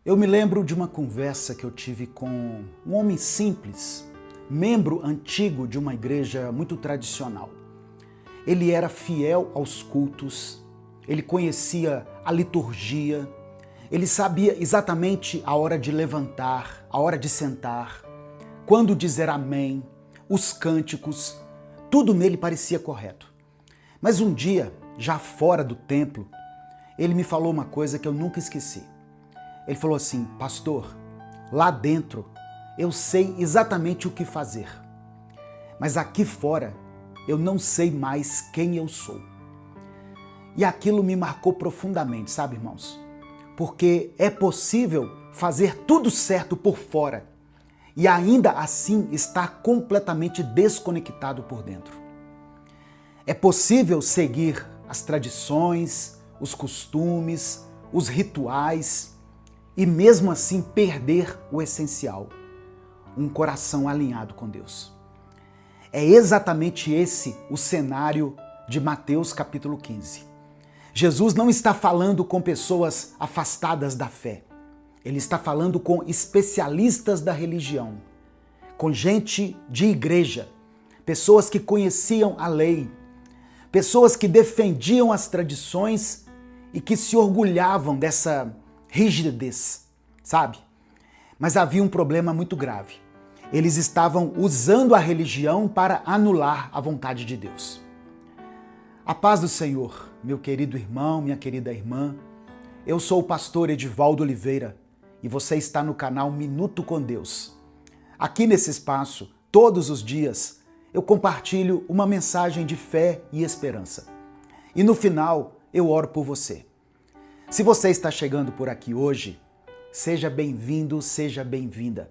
Eu me lembro de uma conversa que eu tive com um homem simples, membro antigo de uma igreja muito tradicional. Ele era fiel aos cultos, ele conhecia a liturgia, ele sabia exatamente a hora de levantar, a hora de sentar, quando dizer amém, os cânticos, tudo nele parecia correto. Mas um dia, já fora do templo, ele me falou uma coisa que eu nunca esqueci. Ele falou assim: pastor, lá dentro eu sei exatamente o que fazer, mas aqui fora eu não sei mais quem eu sou. E aquilo me marcou profundamente, sabe, irmãos? Porque é possível fazer tudo certo por fora e ainda assim estar completamente desconectado por dentro. É possível seguir as tradições, os costumes, os rituais e mesmo assim perder o essencial, um coração alinhado com Deus. É exatamente esse o cenário de Mateus capítulo 15. Jesus não está falando com pessoas afastadas da fé. Ele está falando com especialistas da religião, com gente de igreja, pessoas que conheciam a lei, pessoas que defendiam as tradições e que se orgulhavam dessa rigidez, sabe? Mas havia um problema muito grave. Eles estavam usando a religião para anular a vontade de Deus. A paz do Senhor, meu querido irmão, minha querida irmã. Eu sou o pastor Edivaldo Oliveira e você está no canal Minuto com Deus. Aqui nesse espaço, todos os dias, eu compartilho uma mensagem de fé e esperança. E no final, eu oro por você. Se você está chegando por aqui hoje, seja bem-vindo, seja bem-vinda.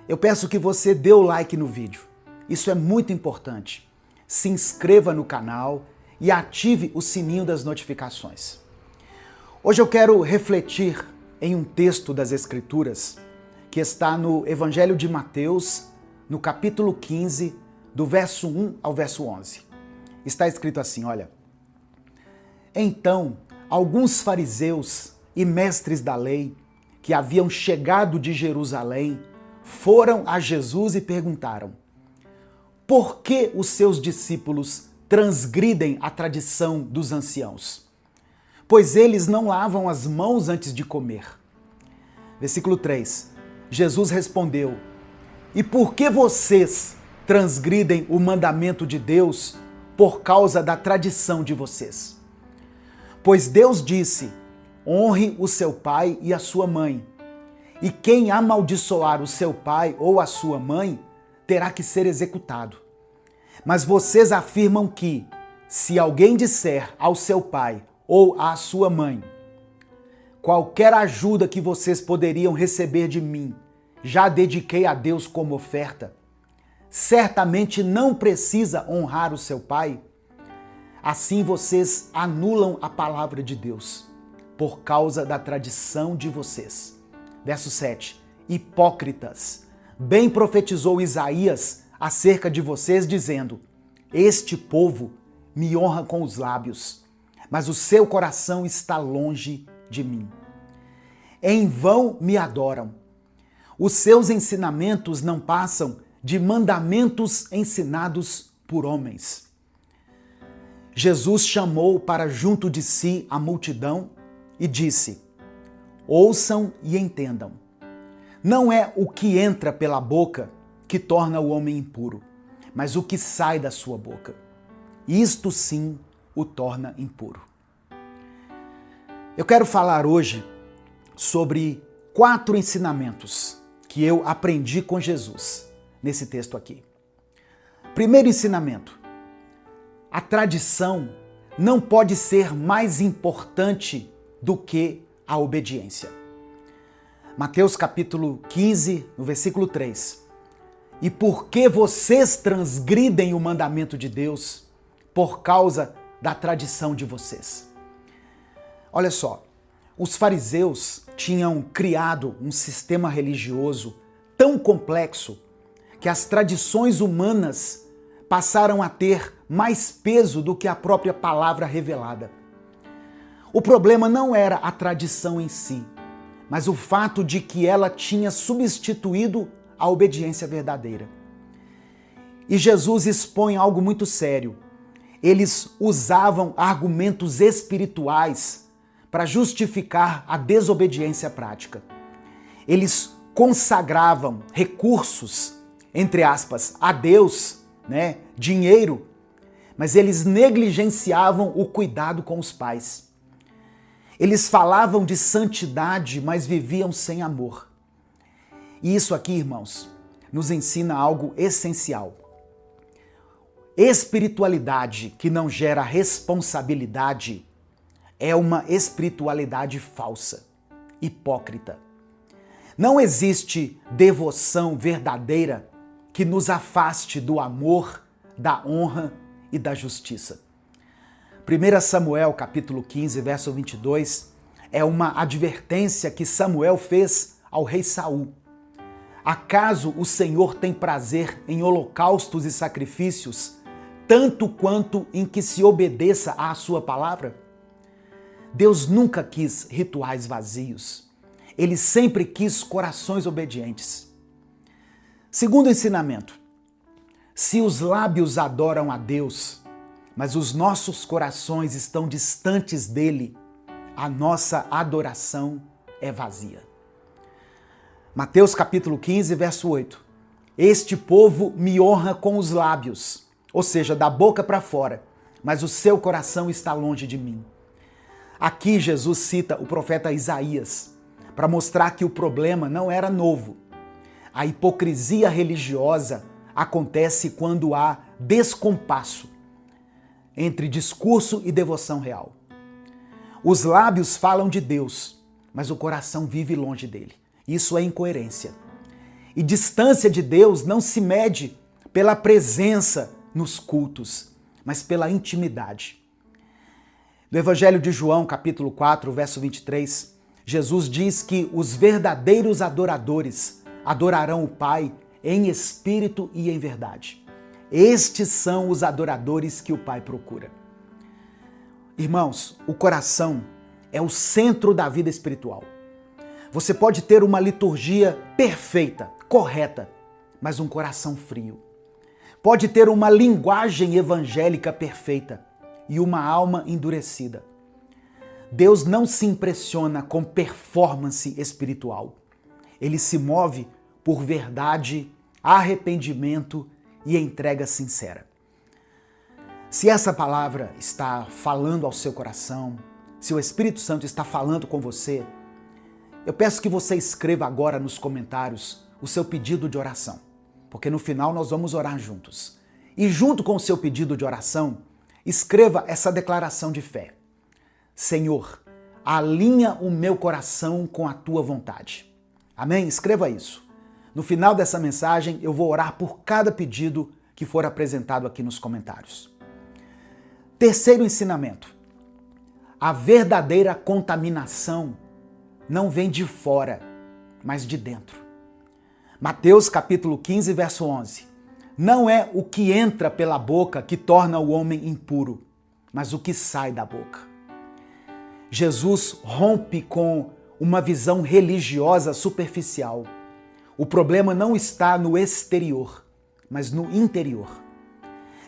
Eu peço que você dê o like no vídeo. Isso é muito importante. Se inscreva no canal e ative o sininho das notificações. Hoje eu quero refletir em um texto das Escrituras que está no Evangelho de Mateus, no capítulo 15, do verso 1 ao verso 11. Está escrito assim, olha: Então, alguns fariseus e mestres da lei que haviam chegado de Jerusalém foram a Jesus e perguntaram: por que os seus discípulos transgridem a tradição dos anciãos? Pois eles não lavam as mãos antes de comer. Versículo 3. Jesus respondeu: e por que vocês transgridem o mandamento de Deus por causa da tradição de vocês? Pois Deus disse: honre o seu pai e a sua mãe, e quem amaldiçoar o seu pai ou a sua mãe terá que ser executado. Mas vocês afirmam que, se alguém disser ao seu pai ou à sua mãe: qualquer ajuda que vocês poderiam receber de mim, já dediquei a Deus como oferta, certamente não precisa honrar o seu pai, assim vocês anulam a palavra de Deus, por causa da tradição de vocês. Verso 7. Hipócritas, bem profetizou Isaías acerca de vocês, dizendo: este povo me honra com os lábios, mas o seu coração está longe de mim. Em vão me adoram. Os seus ensinamentos não passam de mandamentos ensinados por homens. Jesus chamou para junto de si a multidão e disse: ouçam e entendam. Não é o que entra pela boca que torna o homem impuro, mas o que sai da sua boca. Isto sim o torna impuro. Eu quero falar hoje sobre 4 ensinamentos que eu aprendi com Jesus nesse texto aqui. Primeiro ensinamento: a tradição não pode ser mais importante do que a obediência. Mateus capítulo 15, no versículo 3. E por que vocês transgridem o mandamento de Deus por causa da tradição de vocês? Olha só, os fariseus tinham criado um sistema religioso tão complexo que as tradições humanas passaram a ter mais peso do que a própria palavra revelada. O problema não era a tradição em si, mas o fato de que ela tinha substituído a obediência verdadeira. E Jesus expõe algo muito sério. Eles usavam argumentos espirituais para justificar a desobediência prática. Eles consagravam recursos, entre aspas, a Deus, dinheiro, mas eles negligenciavam o cuidado com os pais. Eles falavam de santidade, mas viviam sem amor. E isso aqui, irmãos, nos ensina algo essencial. Espiritualidade que não gera responsabilidade é uma espiritualidade falsa, hipócrita. Não existe devoção verdadeira que nos afaste do amor, da honra e da justiça. 1 Samuel, capítulo 15, verso 22, é uma advertência que Samuel fez ao rei Saul. Acaso o Senhor tem prazer em holocaustos e sacrifícios, tanto quanto em que se obedeça à sua palavra? Deus nunca quis rituais vazios. Ele sempre quis corações obedientes. Segundo ensinamento, se os lábios adoram a Deus, mas os nossos corações estão distantes dele, a nossa adoração é vazia. Mateus capítulo 15, verso 8. Este povo me honra com os lábios, ou seja, da boca para fora, mas o seu coração está longe de mim. Aqui Jesus cita o profeta Isaías para mostrar que o problema não era novo. A hipocrisia religiosa acontece quando há descompasso entre discurso e devoção real. Os lábios falam de Deus, mas o coração vive longe dele. Isso é incoerência. E distância de Deus não se mede pela presença nos cultos, mas pela intimidade. No Evangelho de João, capítulo 4, verso 23, Jesus diz que os verdadeiros adoradores adorarão o Pai em espírito e em verdade. Estes são os adoradores que o Pai procura. Irmãos, o coração é o centro da vida espiritual. Você pode ter uma liturgia perfeita, correta, mas um coração frio. Pode ter uma linguagem evangélica perfeita e uma alma endurecida. Deus não se impressiona com performance espiritual. Ele se move por verdade, arrependimento e entrega sincera. Se essa palavra está falando ao seu coração, se o Espírito Santo está falando com você, eu peço que você escreva agora nos comentários o seu pedido de oração, porque no final nós vamos orar juntos. E junto com o seu pedido de oração, escreva essa declaração de fé. Senhor, alinha o meu coração com a tua vontade. Amém? Escreva isso. No final dessa mensagem, eu vou orar por cada pedido que for apresentado aqui nos comentários. Terceiro ensinamento. A verdadeira contaminação não vem de fora, mas de dentro. Mateus capítulo 15, verso 11. Não é o que entra pela boca que torna o homem impuro, mas o que sai da boca. Jesus rompe com uma visão religiosa superficial. O problema não está no exterior, mas no interior.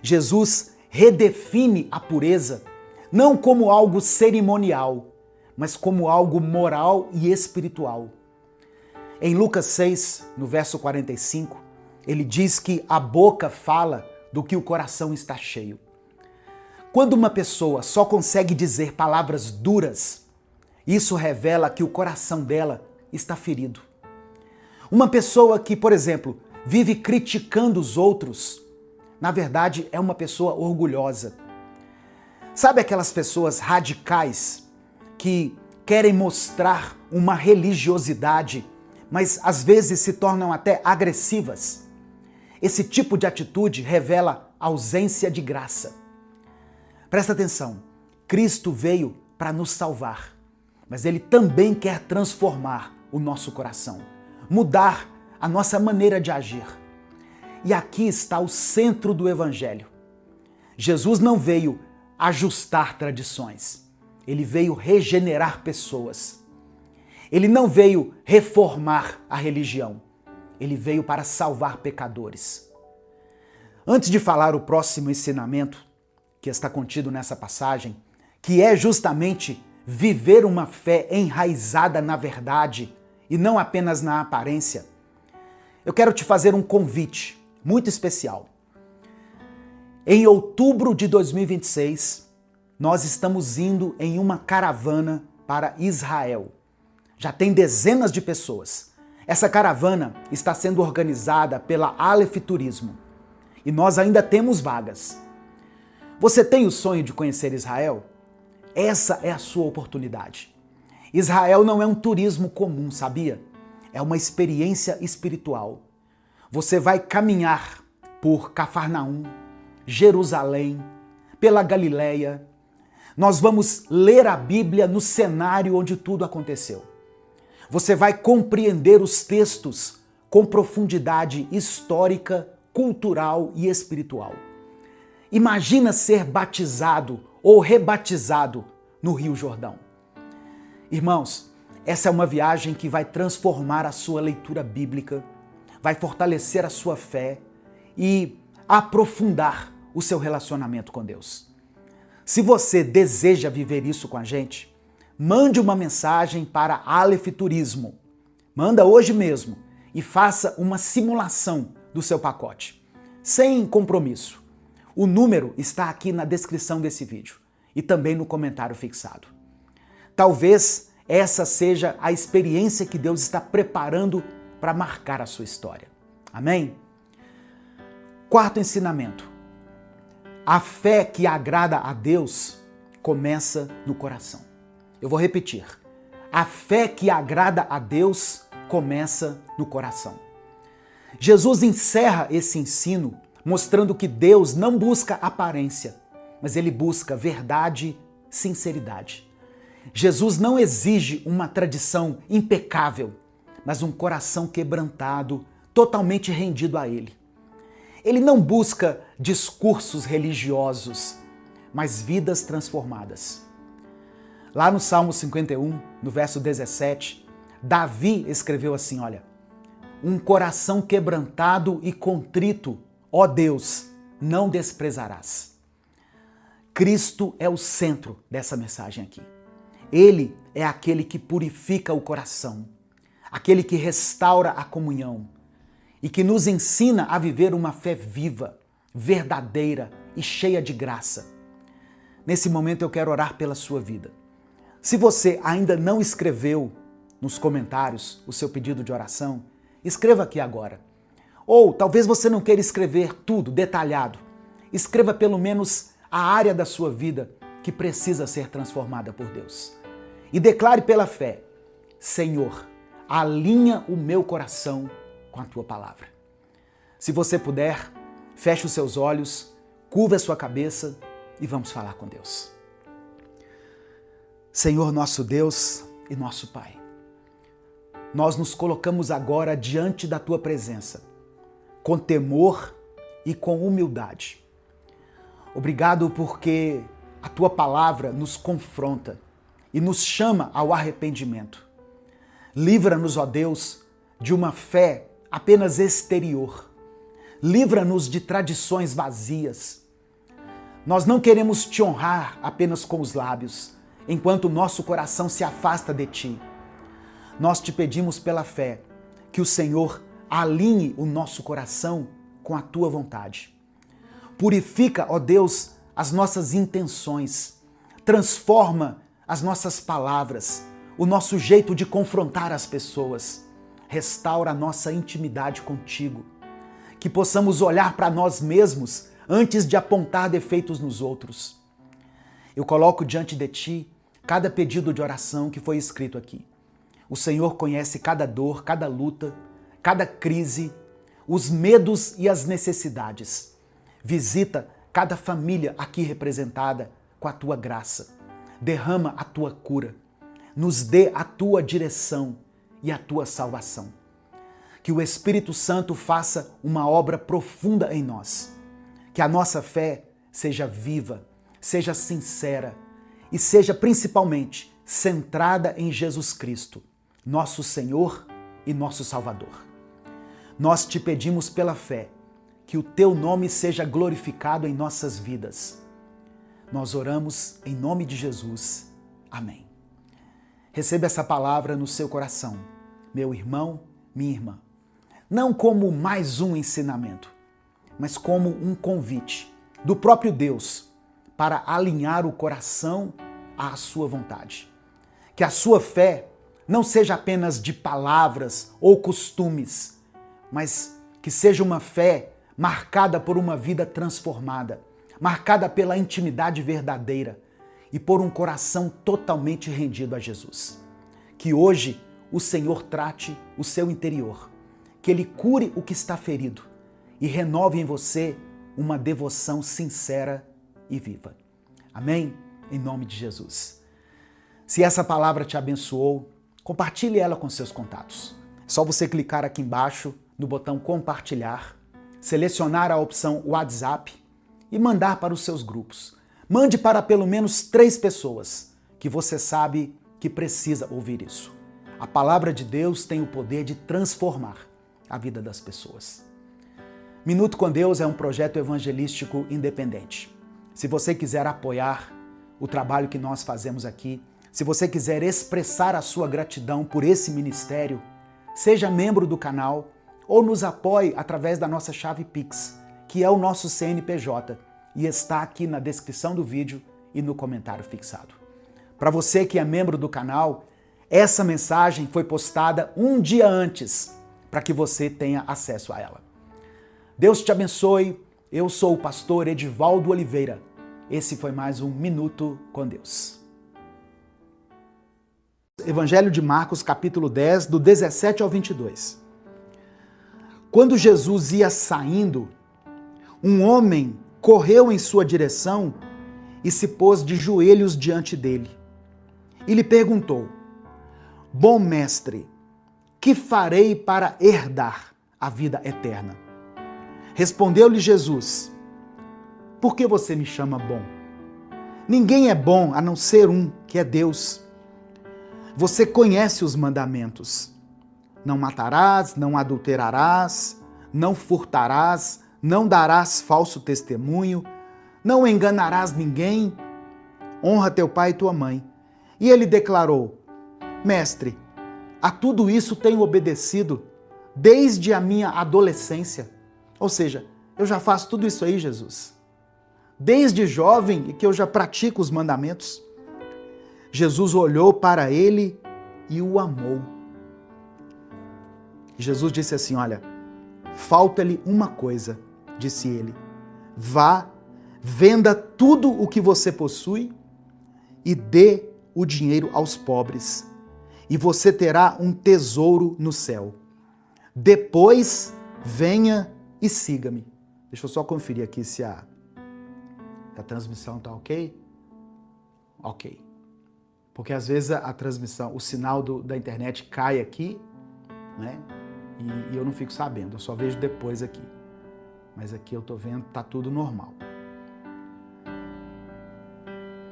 Jesus redefine a pureza não como algo cerimonial, mas como algo moral e espiritual. Em Lucas 6, no verso 45, ele diz que a boca fala do que o coração está cheio. Quando uma pessoa só consegue dizer palavras duras, isso revela que o coração dela está ferido. Uma pessoa que, por exemplo, vive criticando os outros, na verdade é uma pessoa orgulhosa. Sabe aquelas pessoas radicais que querem mostrar uma religiosidade, mas às vezes se tornam até agressivas? Esse tipo de atitude revela ausência de graça. Presta atenção, Cristo veio para nos salvar, mas Ele também quer transformar o nosso coração, mudar a nossa maneira de agir. E aqui está o centro do Evangelho. Jesus não veio ajustar tradições, Ele veio regenerar pessoas. Ele não veio reformar a religião. Ele veio para salvar pecadores. Antes de falar o próximo ensinamento que está contido nessa passagem, que é justamente viver uma fé enraizada na verdade e não apenas na aparência, eu quero te fazer um convite muito especial. Em outubro de 2026, nós estamos indo em uma caravana para Israel. Já tem dezenas de pessoas. Essa caravana está sendo organizada pela Aleph Turismo e nós ainda temos vagas. Você tem o sonho de conhecer Israel? Essa é a sua oportunidade. Israel não é um turismo comum, sabia? É uma experiência espiritual. Você vai caminhar por Cafarnaum, Jerusalém, pela Galileia. Nós vamos ler a Bíblia no cenário onde tudo aconteceu. Você vai compreender os textos com profundidade histórica, cultural e espiritual. Imagina ser batizado ou rebatizado no Rio Jordão. Irmãos, essa é uma viagem que vai transformar a sua leitura bíblica, vai fortalecer a sua fé e aprofundar o seu relacionamento com Deus. Se você deseja viver isso com a gente, mande uma mensagem para Aleph Turismo. Manda hoje mesmo e faça uma simulação do seu pacote, sem compromisso. O número está aqui na descrição desse vídeo e também no comentário fixado. Talvez essa seja a experiência que Deus está preparando para marcar a sua história. Amém? Quarto ensinamento. A fé que agrada a Deus começa no coração. Eu vou repetir. A fé que agrada a Deus começa no coração. Jesus encerra esse ensino mostrando que Deus não busca aparência, mas ele busca verdade, sinceridade. Jesus não exige uma tradição impecável, mas um coração quebrantado, totalmente rendido a ele. Ele não busca discursos religiosos, mas vidas transformadas. Lá no Salmo 51, no verso 17, Davi escreveu assim, olha: um coração quebrantado e contrito, ó Deus, não desprezarás. Cristo é o centro dessa mensagem aqui. Ele é aquele que purifica o coração, aquele que restaura a comunhão e que nos ensina a viver uma fé viva, verdadeira e cheia de graça. Nesse momento eu quero orar pela sua vida. Se você ainda não escreveu nos comentários o seu pedido de oração, escreva aqui agora. Ou talvez você não queira escrever tudo detalhado. Escreva pelo menos a área da sua vida que precisa ser transformada por Deus. E declare pela fé: Senhor, alinha o meu coração com a tua palavra. Se você puder, feche os seus olhos, curva a sua cabeça e vamos falar com Deus. Senhor nosso Deus e nosso Pai, nós nos colocamos agora diante da tua presença, com temor e com humildade. Obrigado porque a tua palavra nos confronta e nos chama ao arrependimento. Livra-nos, ó Deus, de uma fé apenas exterior. Livra-nos de tradições vazias. Nós não queremos te honrar apenas com os lábios, enquanto o nosso coração se afasta de ti. Nós te pedimos pela fé que o Senhor alinhe o nosso coração com a tua vontade. Purifica, ó Deus, as nossas intenções. Transforma as nossas palavras, o nosso jeito de confrontar as pessoas. Restaura a nossa intimidade contigo. Que possamos olhar para nós mesmos antes de apontar defeitos nos outros. Eu coloco diante de ti cada pedido de oração que foi escrito aqui. O Senhor conhece cada dor, cada luta, cada crise, os medos e as necessidades. Visita cada família aqui representada com a tua graça. Derrama a tua cura. Nos dê a tua direção e a tua salvação. Que o Espírito Santo faça uma obra profunda em nós. Que a nossa fé seja viva, seja sincera e seja principalmente centrada em Jesus Cristo. nosso Senhor e nosso Salvador. Nós te pedimos pela fé que o teu nome seja glorificado em nossas vidas. Nós oramos em nome de Jesus. Amém. Receba essa palavra no seu coração, meu irmão, minha irmã. Não como mais um ensinamento, mas como um convite do próprio Deus para alinhar o coração à sua vontade. Que a sua fé não seja apenas de palavras ou costumes, mas que seja uma fé marcada por uma vida transformada, marcada pela intimidade verdadeira e por um coração totalmente rendido a Jesus. Que hoje o Senhor trate o seu interior, que Ele cure o que está ferido e renove em você uma devoção sincera e viva. Amém? Em nome de Jesus. Se essa palavra te abençoou, compartilhe ela com seus contatos. É só você clicar aqui embaixo no botão compartilhar, selecionar a opção WhatsApp e mandar para os seus grupos. Mande para pelo menos 3 pessoas que você sabe que precisa ouvir isso. A palavra de Deus tem o poder de transformar a vida das pessoas. Minuto com Deus é um projeto evangelístico independente. Se você quiser apoiar o trabalho que nós fazemos aqui, se você quiser expressar a sua gratidão por esse ministério, seja membro do canal ou nos apoie através da nossa chave Pix, que é o nosso CNPJ, e está aqui na descrição do vídeo e no comentário fixado. Para você que é membro do canal, essa mensagem foi postada um dia antes, para que você tenha acesso a ela. Deus te abençoe, eu sou o pastor Edivaldo Oliveira. Esse foi mais um Minuto com Deus. Evangelho de Marcos, capítulo 10, do 17 ao 22. Quando Jesus ia saindo, um homem correu em sua direção e se pôs de joelhos diante dele. E lhe perguntou: Bom mestre, que farei para herdar a vida eterna? Respondeu-lhe Jesus: Por que você me chama bom? Ninguém é bom a não ser um, que é Deus. Você conhece os mandamentos. Não matarás, não adulterarás, não furtarás, não darás falso testemunho, não enganarás ninguém, honra teu pai e tua mãe. E ele declarou: Mestre, a tudo isso tenho obedecido desde a minha adolescência. Ou seja, eu já faço tudo isso aí, Jesus. Desde jovem que eu já pratico os mandamentos. Jesus olhou para ele e o amou. Jesus disse assim: olha, falta-lhe uma coisa, disse ele. Vá, venda tudo o que você possui e dê o dinheiro aos pobres, e você terá um tesouro no céu. Depois, venha e siga-me. Deixa eu só conferir aqui se a transmissão está ok. Ok. Porque às vezes a transmissão, o sinal da internet cai aqui, né? E eu não fico sabendo, eu só vejo depois aqui. Mas aqui eu tô vendo, tá tudo normal.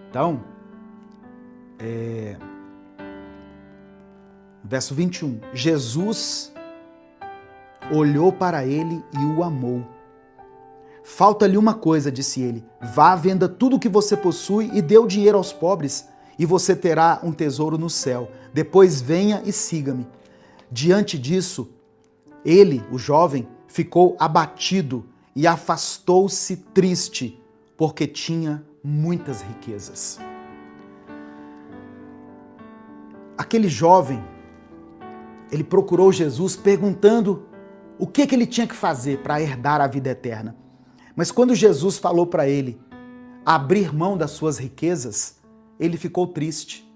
Então, verso 21. Jesus olhou para ele e o amou. Falta-lhe uma coisa, disse ele. Vá, venda tudo o que você possui e dê o dinheiro aos pobres, e você terá um tesouro no céu. Depois venha e siga-me. Diante disso, ele, o jovem, ficou abatido e afastou-se triste, porque tinha muitas riquezas. Aquele jovem, ele procurou Jesus perguntando o que ele tinha que fazer para herdar a vida eterna. Mas quando Jesus falou para ele abrir mão das suas riquezas, ele ficou triste,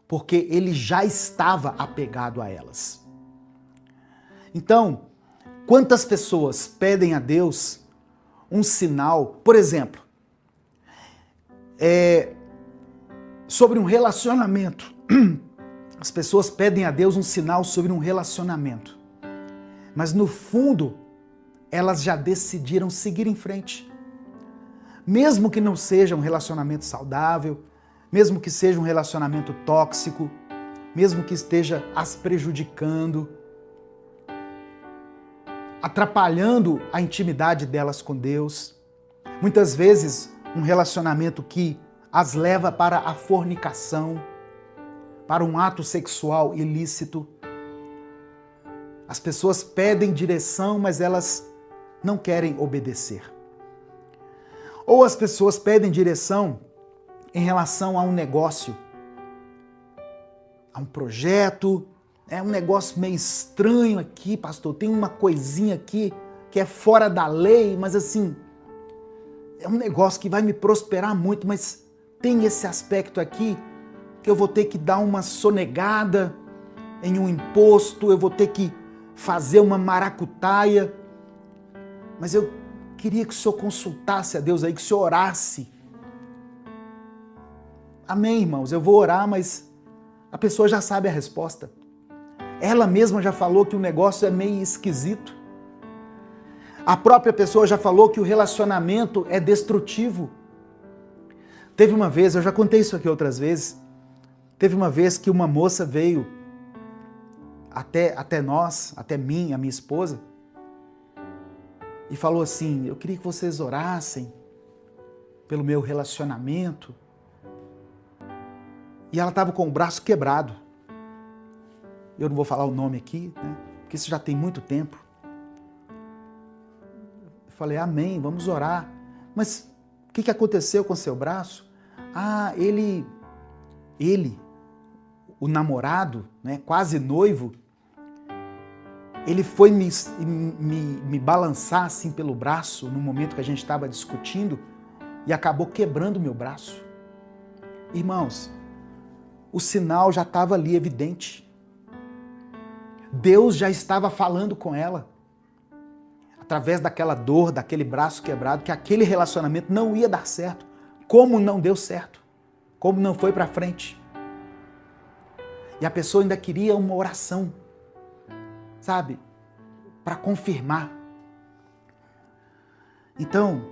porque ele já estava apegado a elas. Então, quantas pessoas pedem a Deus um sinal, por exemplo, sobre um relacionamento. As pessoas pedem a Deus um sinal sobre um relacionamento, mas no fundo, elas já decidiram seguir em frente. Mesmo que não seja um relacionamento saudável, mesmo que seja um relacionamento tóxico, mesmo que esteja as prejudicando, atrapalhando a intimidade delas com Deus. Muitas vezes, um relacionamento que as leva para a fornicação, para um ato sexual ilícito. As pessoas pedem direção, mas elas não querem obedecer. Ou as pessoas pedem direção em relação a um negócio, a um projeto. É um negócio meio estranho aqui, pastor. Tem uma coisinha aqui que é fora da lei, mas assim, é um negócio que vai me prosperar muito, mas tem esse aspecto aqui que eu vou ter que dar uma sonegada em um imposto, eu vou ter que fazer uma maracutaia. Mas eu queria que o senhor consultasse a Deus aí, que o senhor orasse. Amém, irmãos? Eu vou orar, mas a pessoa já sabe a resposta. Ela mesma já falou que o negócio é meio esquisito. A própria pessoa já falou que o relacionamento é destrutivo. Teve uma vez, eu já contei isso aqui outras vezes, teve uma vez que uma moça veio até nós, até mim, a minha esposa, e falou assim: eu queria que vocês orassem pelo meu relacionamento. E ela estava com o braço quebrado. Eu não vou falar o nome aqui, né? Porque isso já tem muito tempo. Eu falei: amém, vamos orar. Mas o que aconteceu com seu braço? Ah, ele, o namorado, né, quase noivo, ele foi me balançar assim pelo braço no momento que a gente estava discutindo e acabou quebrando meu braço. Irmãos, o sinal já estava ali evidente. Deus já estava falando com ela, através daquela dor, daquele braço quebrado, que aquele relacionamento não ia dar certo. Como não deu certo? Como não foi para frente? E a pessoa ainda queria uma oração, sabe? Para confirmar. Então,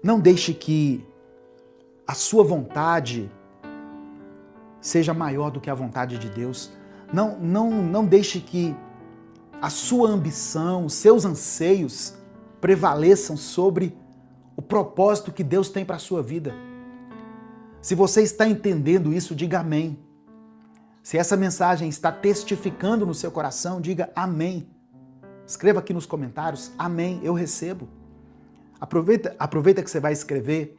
não deixe que a sua vontade seja maior do que a vontade de Deus. Não deixe que a sua ambição, os seus anseios prevaleçam sobre o propósito que Deus tem para a sua vida. Se você está entendendo isso, diga amém. Se essa mensagem está testificando no seu coração, diga amém. Escreva aqui nos comentários: amém, eu recebo. Aproveita que você vai escrever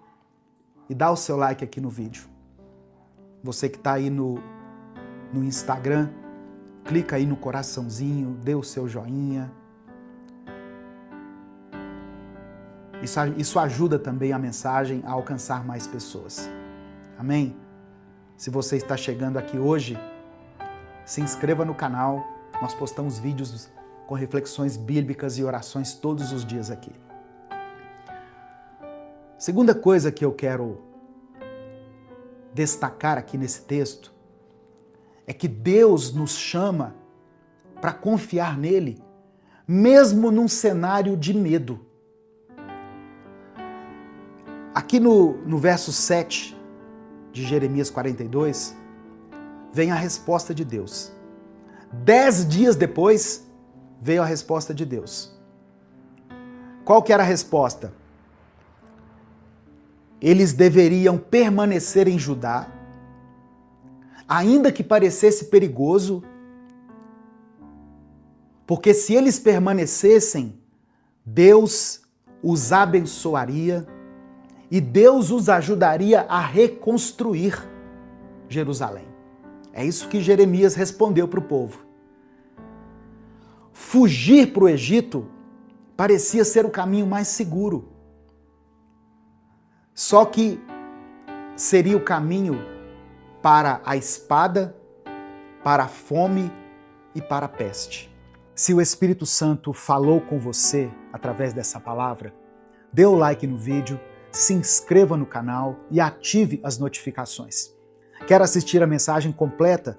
e dá o seu like aqui no vídeo. Você que está aí no Instagram, clica aí no coraçãozinho, dê o seu joinha. Isso ajuda também a mensagem a alcançar mais pessoas. Amém? Se você está chegando aqui hoje, se inscreva no canal. Nós postamos vídeos com reflexões bíblicas e orações todos os dias aqui. Segunda coisa que eu quero destacar aqui nesse texto é que Deus nos chama para confiar nele, mesmo num cenário de medo. Aqui no verso 7 de Jeremias 42, vem a resposta de Deus. 10 dias depois, veio a resposta de Deus. Qual que era a resposta? Eles deveriam permanecer em Judá, ainda que parecesse perigoso, porque se eles permanecessem, Deus os abençoaria e Deus os ajudaria a reconstruir Jerusalém. É isso que Jeremias respondeu para o povo. Fugir para o Egito parecia ser o caminho mais seguro. Só que seria o caminho para a espada, para a fome e para a peste. Se o Espírito Santo falou com você através dessa palavra, dê o like no vídeo, se inscreva no canal e ative as notificações. Quer assistir a mensagem completa?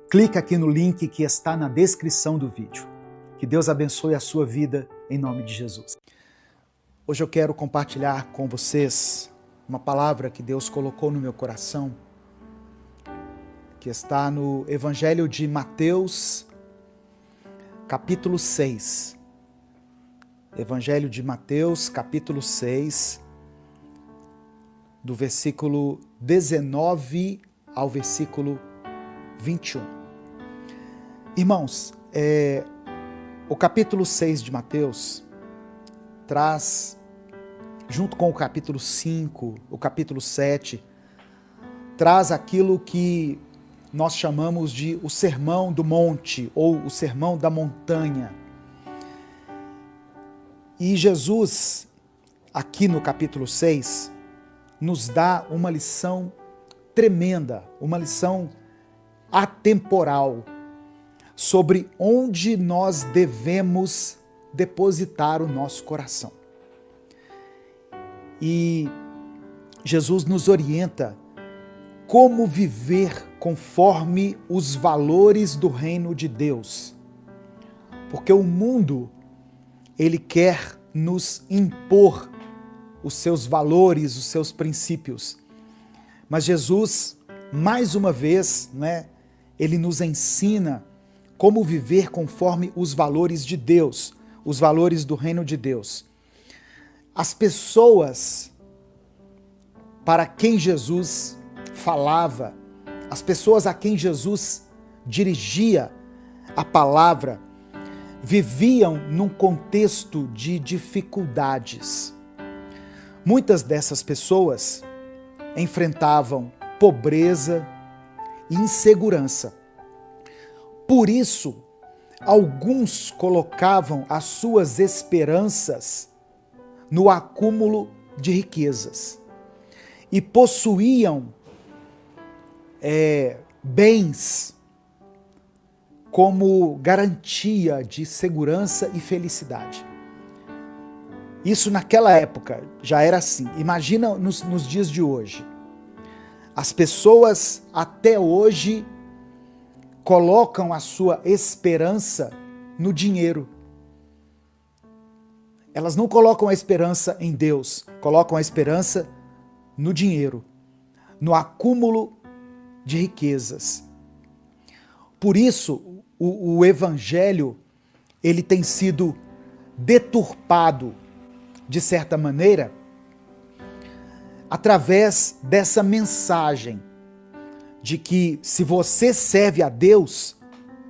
Clique aqui no link que está na descrição do vídeo. Que Deus abençoe a sua vida em nome de Jesus. Hoje eu quero compartilhar com vocês uma palavra que Deus colocou no meu coração, que está no Evangelho de Mateus, capítulo 6. Evangelho de Mateus, capítulo 6, do versículo 19 ao versículo 21. Irmãos, o capítulo 6 de Mateus traz, junto com o capítulo 5, o capítulo 7, traz aquilo que nós chamamos de o Sermão do Monte, ou o Sermão da Montanha. E Jesus, aqui no capítulo 6, nos dá uma lição tremenda, uma lição atemporal, sobre onde nós devemos depositar o nosso coração. E Jesus nos orienta como viver conforme os valores do reino de Deus. Porque o mundo, ele quer nos impor os seus valores, os seus princípios. Mas Jesus, mais uma vez, ele nos ensina como viver conforme os valores de Deus, os valores do reino de Deus. As pessoas para quem Jesus falava, as pessoas a quem Jesus dirigia a palavra, viviam num contexto de dificuldades. Muitas dessas pessoas enfrentavam pobreza e insegurança. Por isso, alguns colocavam as suas esperanças no acúmulo de riquezas e possuíam bens como garantia de segurança e felicidade. Isso naquela época já era assim. Imagina nos dias de hoje. As pessoas até hoje colocam a sua esperança no dinheiro. Elas não colocam a esperança em Deus, colocam a esperança no dinheiro, no acúmulo de riquezas. Por isso, o Evangelho, ele tem sido deturpado, de certa maneira, através dessa mensagem de que se você serve a Deus,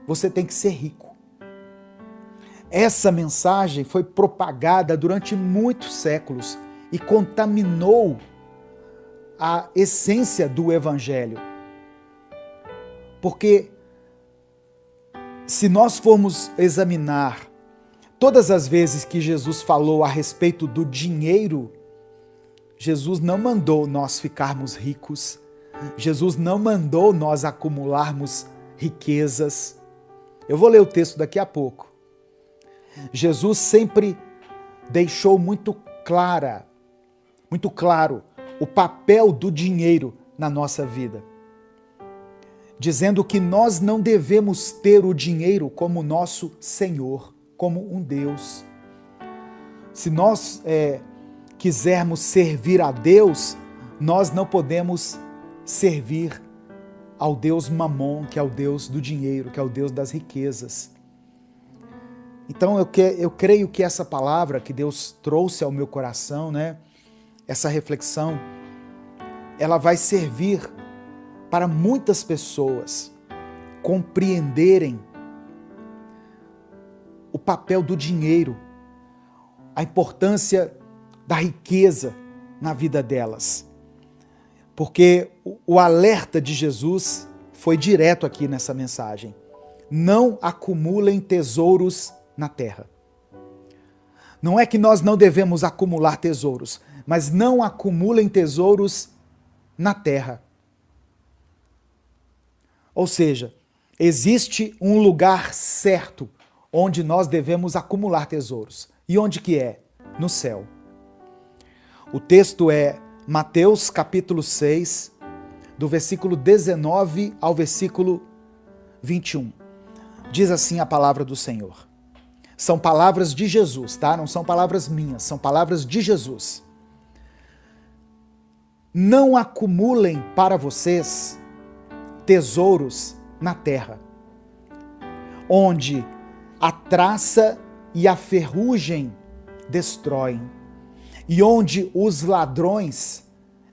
você tem que ser rico. Essa mensagem foi propagada durante muitos séculos e contaminou a essência do Evangelho. Porque se nós formos examinar todas as vezes que Jesus falou a respeito do dinheiro, Jesus não mandou nós ficarmos ricos, Jesus não mandou nós acumularmos riquezas. Eu vou ler o texto daqui a pouco. Jesus sempre deixou muito claro o papel do dinheiro na nossa vida, dizendo que nós não devemos ter o dinheiro como nosso Senhor, como um Deus. Se nós quisermos servir a Deus, nós não podemos servir ao Deus Mamon, que é o Deus do dinheiro, que é o Deus das riquezas. Então eu creio que essa palavra que Deus trouxe ao meu coração, essa reflexão, ela vai servir para muitas pessoas compreenderem o papel do dinheiro, a importância da riqueza na vida delas. Porque o alerta de Jesus foi direto aqui nessa mensagem. Não acumulem tesouros na terra. Não é que nós não devemos acumular tesouros, mas não acumulem tesouros na terra. Ou seja, existe um lugar certo onde nós devemos acumular tesouros. E onde que é? No céu. O texto é Mateus capítulo 6, do versículo 19 ao versículo 21. Diz assim a palavra do Senhor. São palavras de Jesus, tá? Não são palavras minhas, são palavras de Jesus. Não acumulem para vocês tesouros na terra, onde a traça e a ferrugem destroem, e onde os ladrões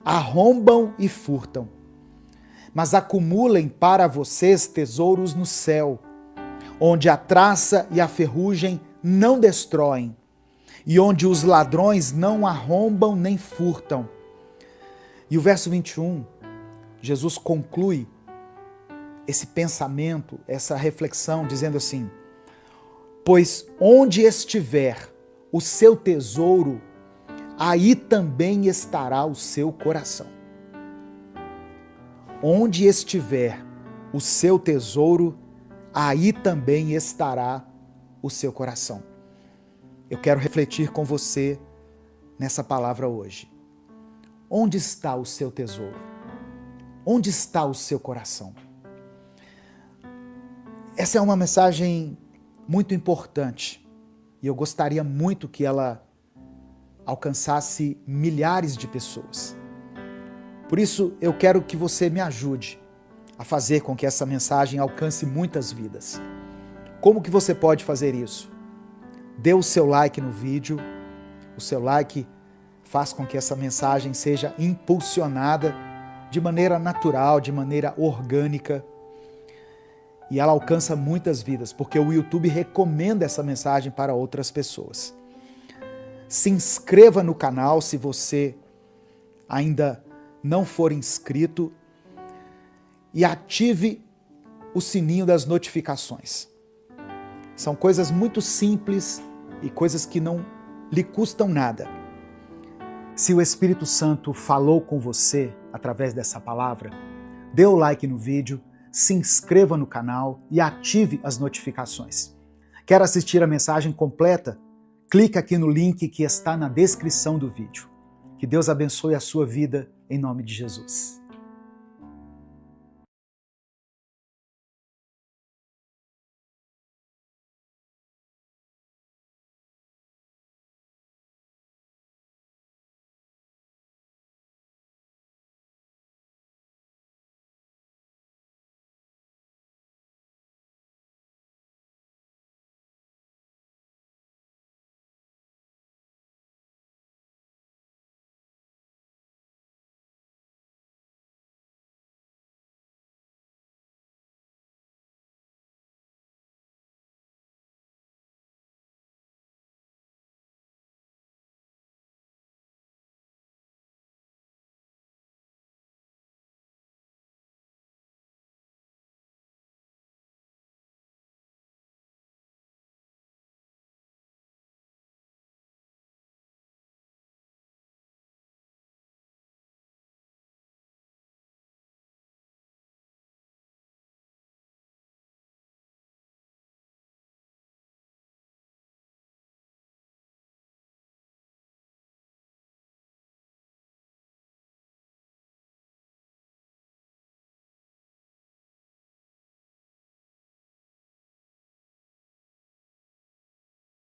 arrombam e furtam. Mas acumulem para vocês tesouros no céu, onde a traça e a ferrugem não destroem, e onde os ladrões não arrombam nem furtam. E o verso 21, Jesus conclui esse pensamento, essa reflexão, dizendo assim: pois onde estiver o seu tesouro, aí também estará o seu coração. Onde estiver o seu tesouro, aí também estará o seu coração. Eu quero refletir com você nessa palavra hoje. Onde está o seu tesouro? Onde está o seu coração? Essa é uma mensagem muito importante e eu gostaria muito que ela alcançasse milhares de pessoas. Por isso, eu quero que você me ajude a fazer com que essa mensagem alcance muitas vidas. Como que você pode fazer isso? Dê o seu like no vídeo. O seu like faz com que essa mensagem seja impulsionada de maneira natural, de maneira orgânica. E ela alcança muitas vidas, porque o YouTube recomenda essa mensagem para outras pessoas. Se inscreva no canal se você ainda não for inscrito e ative o sininho das notificações. São coisas muito simples e coisas que não lhe custam nada. Se o Espírito Santo falou com você através dessa palavra, dê o like no vídeo, se inscreva no canal e ative as notificações. Quer assistir a mensagem completa? Clique aqui no link que está na descrição do vídeo. Que Deus abençoe a sua vida em nome de Jesus.